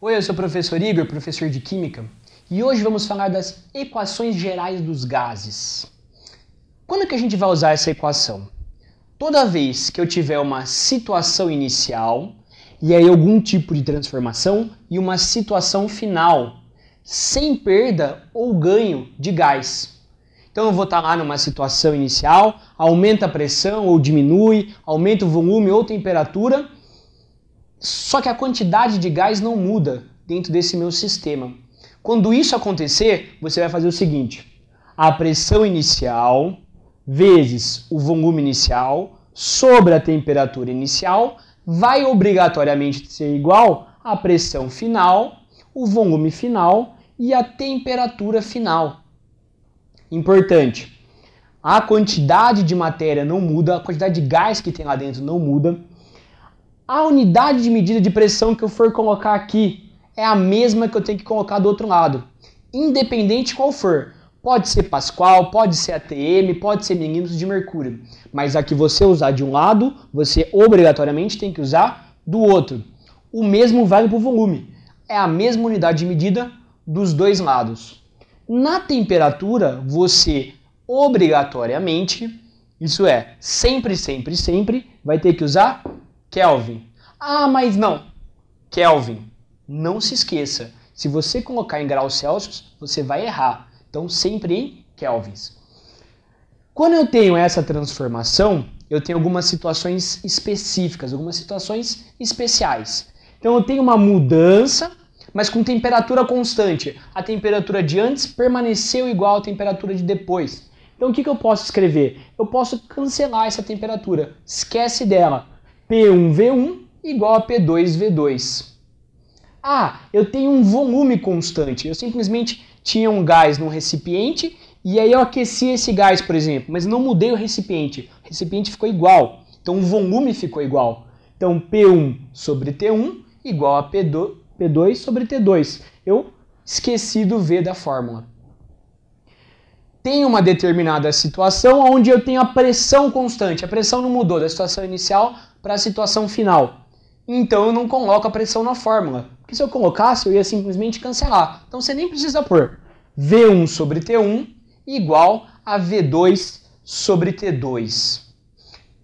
Oi, eu sou o professor Igor, professor de Química, e hoje vamos falar das equações gerais dos gases. Quando que a gente vai usar essa equação? Toda vez que eu tiver uma situação inicial, e aí algum tipo de transformação, e uma situação final, sem perda ou ganho de gás. Então eu vou estar lá numa situação inicial, aumenta a pressão ou diminui, aumenta o volume ou temperatura, só que a quantidade de gás não muda dentro desse meu sistema. Quando isso acontecer, você vai fazer o seguinte: a pressão inicial vezes o volume inicial sobre a temperatura inicial vai obrigatoriamente ser igual à pressão final, o volume final e a temperatura final. Importante, a quantidade de matéria não muda, a quantidade de gás que tem lá dentro não muda. A unidade de medida de pressão que eu for colocar aqui é a mesma que eu tenho que colocar do outro lado, independente qual for. Pode ser Pascal, pode ser ATM, pode ser milímetros de mercúrio, mas a que você usar de um lado, você obrigatoriamente tem que usar do outro. O mesmo vale para o volume, é a mesma unidade de medida dos dois lados. Na temperatura, você obrigatoriamente, isso é, sempre, vai ter que usar Kelvin. Ah, mas não. Kelvin. Não se esqueça. Se você colocar em graus Celsius, você vai errar. Então, sempre em kelvins. Quando eu tenho essa transformação, eu tenho algumas situações específicas, algumas situações especiais. Então, eu tenho uma mudança, mas com temperatura constante. A temperatura de antes permaneceu igual à temperatura de depois. Então, o que eu posso escrever? Eu posso cancelar essa temperatura. Esquece dela. P1V1 igual a P2V2. Ah, eu tenho um volume constante. Eu simplesmente tinha um gás num recipiente e aí eu aqueci esse gás, por exemplo, mas não mudei o recipiente. O recipiente ficou igual. Então o volume ficou igual. Então P1 sobre T1 igual a P2 sobre T2. Eu esqueci do V da fórmula. Tem uma determinada situação onde eu tenho a pressão constante. A pressão não mudou da situação inicial para a situação final. Então eu não coloco a pressão na fórmula. Porque se eu colocasse, eu ia simplesmente cancelar. Então você nem precisa pôr V1 sobre T1 igual a V2 sobre T2.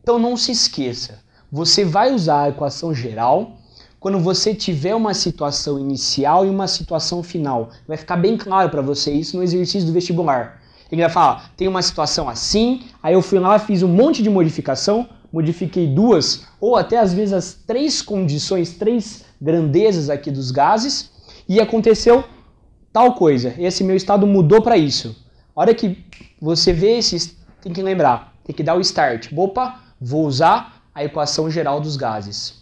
Então não se esqueça. Você vai usar a equação geral quando você tiver uma situação inicial e uma situação final. Vai ficar bem claro para você isso no exercício do vestibular. Ele vai falar, tem uma situação assim, aí eu fui lá, fiz um monte de modificação, modifiquei duas, ou até às vezes as três condições, três grandezas aqui dos gases, e aconteceu tal coisa. Esse meu estado mudou para isso. A hora que você vê esses, tem que lembrar, tem que dar o start. Opa, vou usar a equação geral dos gases.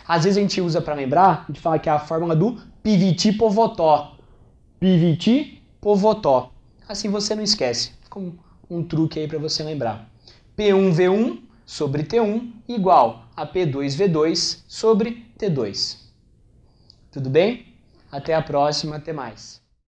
Às vezes a gente usa para lembrar, a gente fala que é a fórmula do Piviti-Povotó. Piviti-Povotó. Assim você não esquece. Fica um truque aí para você lembrar. P1V1 sobre T1 igual a P2V2 sobre T2. Tudo bem? Até a próxima, até mais.